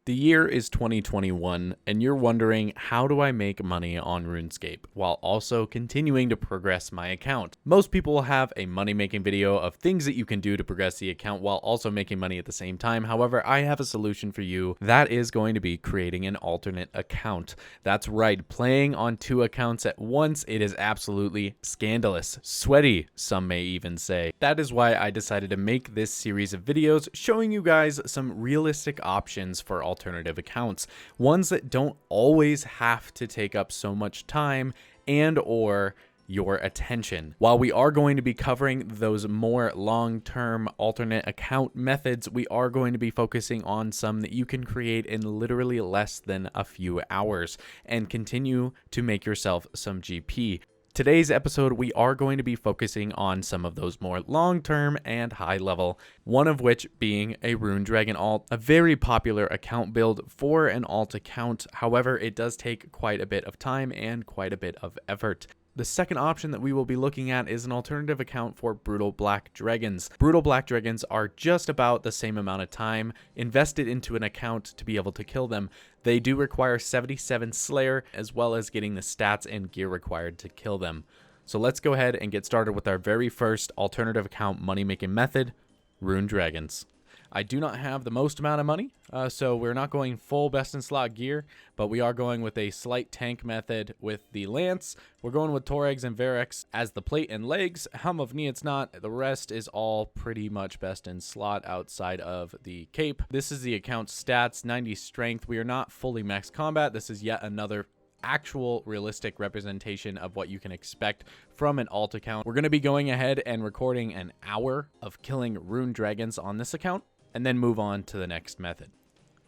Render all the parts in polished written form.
The year is 2021, and you're wondering, how do I make money on RuneScape while also continuing to progress my account? Most people will have a money-making video of things that you can do to progress the account while also making money at the same time. However, I have a solution for you. That is going to be creating an alternate account. That's right, playing on two accounts at once. It is absolutely scandalous. Sweaty, some may even say. That is why I decided to make this series of videos showing you guys some realistic options for alternative accounts, ones that don't always have to take up so much time and or your attention. While we are going to be covering those more long-term alternate account methods, we are going to be focusing on some that you can create in literally less than a few hours and continue to make yourself some GP. Today's episode, we are going to be focusing on some of those more long-term and high-level, one of which being a Rune Dragon alt, a very popular account build for an alt account. However, it does take quite a bit of time and quite a bit of effort. The second option that we will be looking at is an alternative account for Brutal Black Dragons. Brutal Black Dragons are just about the same amount of time invested into an account to be able to kill them. They do require 77 Slayer as well as getting the stats and gear required to kill them. So let's go ahead and get started with our very first alternative account money-making method, Rune Dragons. I do not have the most amount of money, so we're not going full best in slot gear, but we are going with a slight tank method with the lance. We're going with Toregs and Verex as the plate and legs. Helm of Knee it's not. The rest is all pretty much best in slot outside of the cape. This is the account stats, 90 strength. We are not fully max combat. This is yet another actual realistic representation of what you can expect from an alt account. We're going to be going ahead and recording an hour of killing Rune Dragons on this account, and then move on to the next method.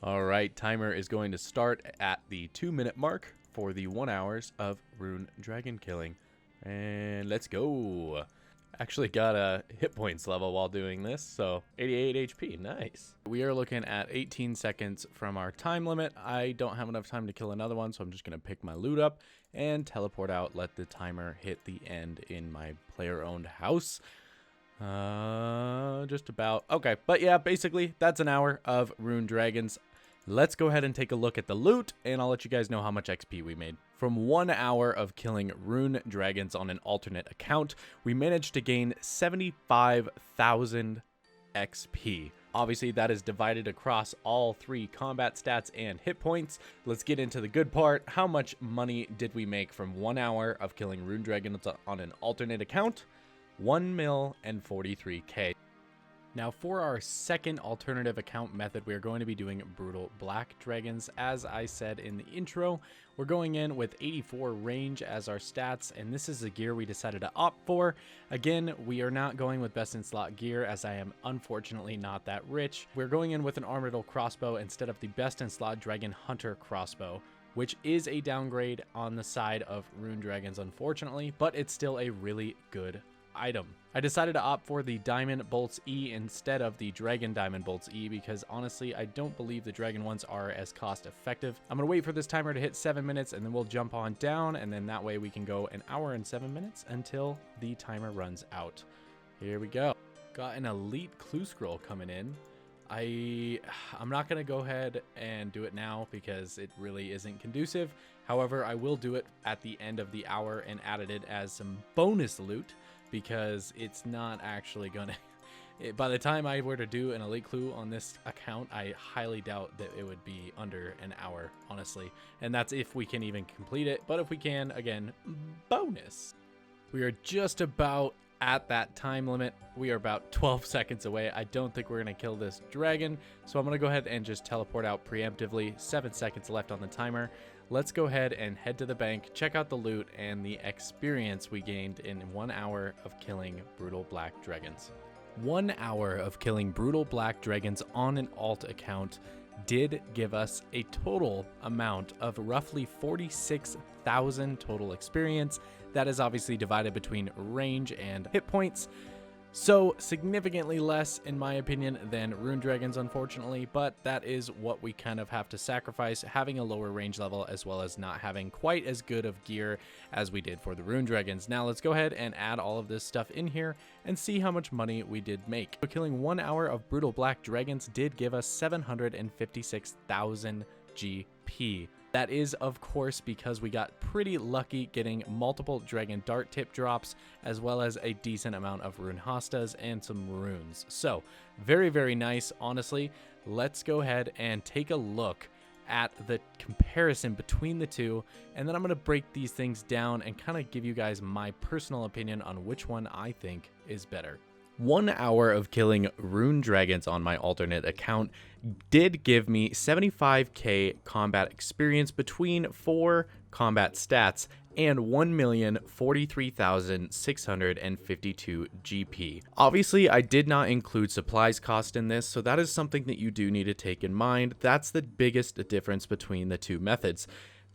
All right, timer is going to start at the 2-minute mark for the 1 hours of Rune Dragon killing. And let's go. Actually got a hit points level while doing this, so 88 HP, nice. We are looking at 18 seconds from our time limit. I don't have enough time to kill another one, so I'm just gonna pick my loot up and teleport out, let the timer hit the end in my player-owned house. Just about. Okay, but yeah, basically, that's an hour of Rune Dragons. Let's go ahead and take a look at the loot, and I'll let you guys know how much XP we made. From 1 hour of killing Rune Dragons on an alternate account, we managed to gain 75,000 XP. Obviously, that is divided across all 3 combat stats and hit points. Let's get into the good part. How much money did we make from 1 hour of killing Rune Dragons on an alternate account? 1,043,000. Now for our second alternative account method, we are going to be doing Brutal Black Dragons. As I said in the intro, we're going in with 84 range as our stats, and this is the gear we decided to opt for. Again, we are not going with best in slot gear as I am unfortunately not that rich. We're going in with an Armadillo crossbow instead of the best in slot Dragon Hunter crossbow, which is a downgrade on the side of Rune Dragons unfortunately, but it's still a really good item. I decided to opt for the Diamond Bolts E instead of the Dragon Diamond Bolts E because honestly I don't believe the Dragon ones are as cost effective. I'm gonna wait for this timer to hit 7 minutes and then we'll jump on down, and then that way we can go an hour and 7 minutes until the timer runs out. Here we go. Got an elite clue scroll coming in. I'm not gonna go ahead and do it now because it really isn't conducive. However, I will do it at the end of the hour and added it as some bonus loot, because it's not actually gonna by the time I were to do an elite clue on this account, I highly doubt that it would be under an hour, honestly, and that's if we can even complete it. But if we can, again, bonus. We are just about at that time limit. We are about 12 seconds away. I don't think we're gonna kill this dragon, so I'm gonna go ahead and just teleport out preemptively. 7 seconds left on the timer. Let's go ahead and head to the bank, check out the loot and the experience we gained in 1 hour of killing Brutal Black Dragons. 1 hour of killing Brutal Black Dragons on an alt account did give us a total amount of roughly 46,000 total experience. That is obviously divided between range and hit points. So significantly less, in my opinion, than Rune Dragons, unfortunately, but that is what we kind of have to sacrifice, having a lower range level as well as not having quite as good of gear as we did for the Rune Dragons. Now let's go ahead and add all of this stuff in here and see how much money we did make. So killing 1 hour of Brutal Black Dragons did give us 756,000 GP. That is, of course, because we got pretty lucky getting multiple Dragon Dart tip drops, as well as a decent amount of Rune Hostas and some runes. So, very, very nice, honestly. Let's go ahead and take a look at the comparison between the two, and then I'm going to break these things down and kind of give you guys my personal opinion on which one I think is better. 1 hour of killing Rune Dragons on my alternate account did give me 75k combat experience between 4 combat stats and 1,043,652 GP. Obviously, I did not include supplies cost in this, so that is something that you do need to take in mind. That's the biggest difference between the two methods.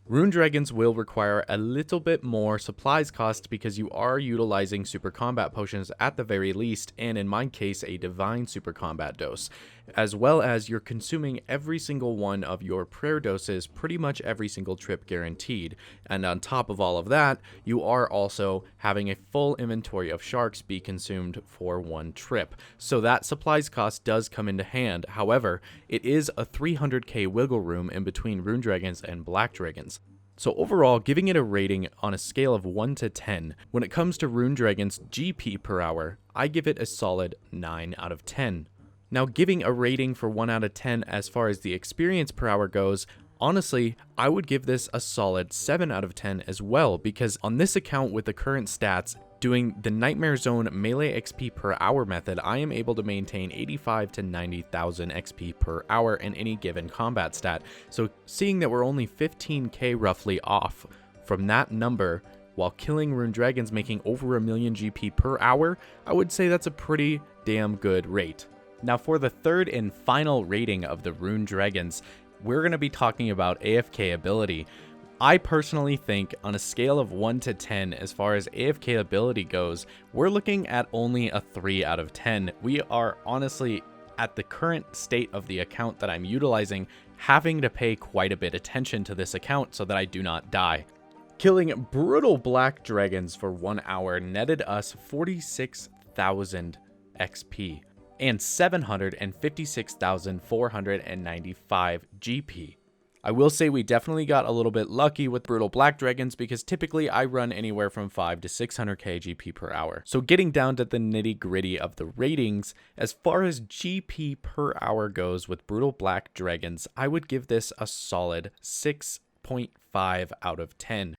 Rune Dragons will require a little bit more supplies cost because you are utilizing super combat potions at the very least, and in my case a divine super combat dose, as well as you're consuming every single one of your prayer doses pretty much every single trip guaranteed. And on top of all of that, you are also having a full inventory of sharks be consumed for one trip. So that supplies cost does come into hand. However, it is a 300k wiggle room in between Rune Dragons and Black Dragons. So overall, giving it a rating on a scale of 1 to 10, when it comes to Rune Dragons GP per hour, I give it a solid 9 out of 10. Now, giving a rating for 1 out of 10 as far as the experience per hour goes, honestly, I would give this a solid 7 out of 10 as well, because on this account with the current stats, doing the Nightmare Zone melee XP per hour method, I am able to maintain 85 to 90,000 XP per hour in any given combat stat. So seeing that we're only 15k roughly off from that number, while killing Rune Dragons making over 1 million GP per hour, I would say that's a pretty damn good rate. Now for the third and final rating of the Rune Dragons, we're going to be talking about AFK ability. I personally think on a scale of 1 to 10, as far as AFK ability goes, we're looking at only a 3 out of 10. We are honestly, at the current state of the account that I'm utilizing, having to pay quite a bit attention to this account so that I do not die. Killing Brutal Black Dragons for 1 hour netted us 46,000 XP and 756,495 GP. I will say we definitely got a little bit lucky with Brutal Black Dragons because typically I run anywhere from 5 to 600k GP per hour. So getting down to the nitty gritty of the ratings, as far as GP per hour goes with Brutal Black Dragons, I would give this a solid 6.5 out of 10.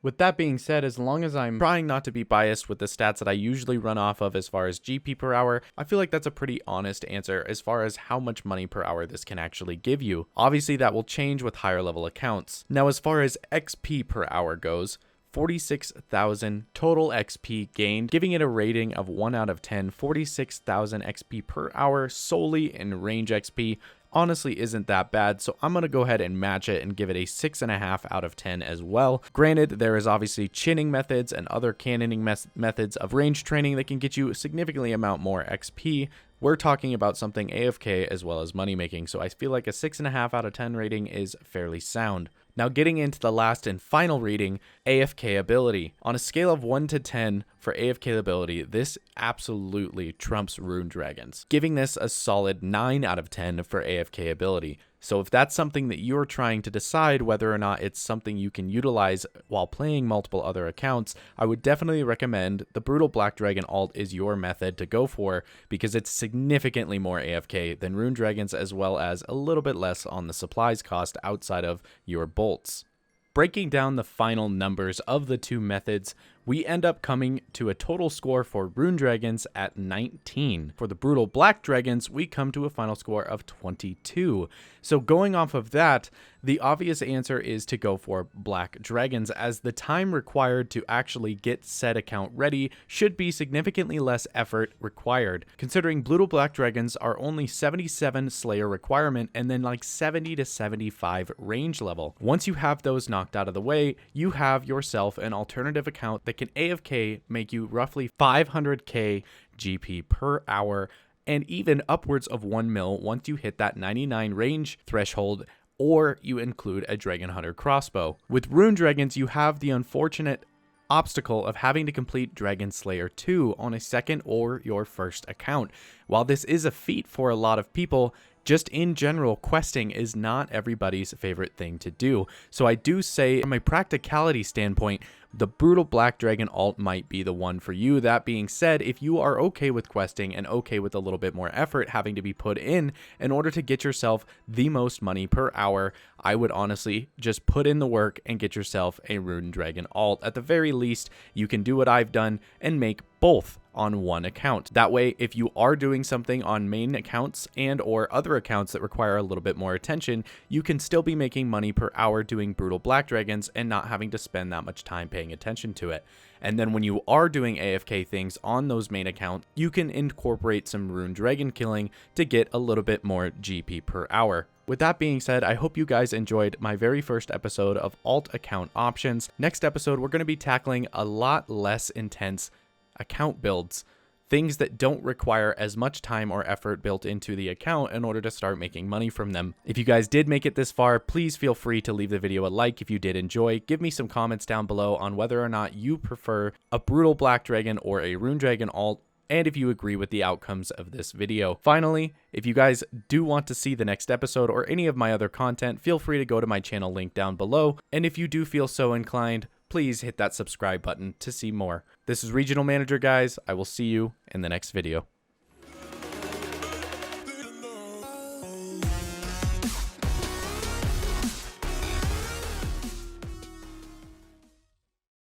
With that being said, as long as I'm trying not to be biased with the stats that I usually run off of as far as GP per hour, I feel like that's a pretty honest answer as far as how much money per hour this can actually give you. Obviously, that will change with higher level accounts. Now, as far as XP per hour goes, 46,000 total XP gained, giving it a rating of 1 out of 10. 46,000 XP per hour solely in range XP honestly isn't that bad, so I'm going to go ahead and match it and give it a 6.5 out of 10 as well. Granted, there is obviously chinning methods and other cannoning methods of range training that can get you a significantly amount more XP. We're talking about something AFK as well as money making, so I feel like a 6.5 out of 10 rating is fairly sound. Now getting into the last and final rating, AFK ability. On a scale of 1 to 10 for AFK ability, this absolutely trumps Rune Dragons, giving this a solid 9 out of 10 for AFK ability. So if that's something that you're trying to decide whether or not it's something you can utilize while playing multiple other accounts, I would definitely recommend the Brutal Black Dragon alt is your method to go for because it's significantly more AFK than Rune Dragons as well as a little bit less on the supplies cost outside of your bolts. Breaking down the final numbers of the two methods, we end up coming to a total score for Rune Dragons at 19. For the Brutal Black Dragons, we come to a final score of 22. So going off of that, the obvious answer is to go for Black Dragons, as the time required to actually get said account ready should be significantly less effort required, considering Brutal Black Dragons are only 77 Slayer requirement and then like 70 to 75 range level. Once you have those knocked out of the way, you have yourself an alternative account that that can AFK make you roughly 500k GP per hour, and even upwards of 1 mil once you hit that 99 range threshold, or you include a Dragon Hunter crossbow. With Rune Dragons, you have the unfortunate obstacle of having to complete Dragon Slayer 2 on a second or your first account. While this is a feat for a lot of people, just in general, questing is not everybody's favorite thing to do. So I do say, from a practicality standpoint, the Brutal Black Dragon alt might be the one for you. That being said, if you are okay with questing and okay with a little bit more effort having to be put in order to get yourself the most money per hour, I would honestly just put in the work and get yourself a Rune Dragon alt. At the very least, you can do what I've done and make both on one account. That way, if you are doing something on main accounts and or other accounts that require a little bit more attention, you can still be making money per hour doing Brutal Black Dragons and not having to spend that much time paying attention to it. And then when you are doing AFK things on those main accounts, you can incorporate some Rune Dragon killing to get a little bit more GP per hour. With that being said, I hope you guys enjoyed my very first episode of alt account options. Next episode, we're going to be tackling a lot less intense account builds, things that don't require as much time or effort built into the account in order to start making money from them. If you guys did make it this far, please feel free to leave the video a like if you did enjoy. Give me some comments down below on whether or not you prefer a Brutal Black Dragon or a Rune Dragon alt, and if you agree with the outcomes of this video. Finally, if you guys do want to see the next episode or any of my other content, feel free to go to my channel link down below, and if you do feel so inclined, please hit that subscribe button to see more. This is Regional Manager, guys. I will see you in the next video.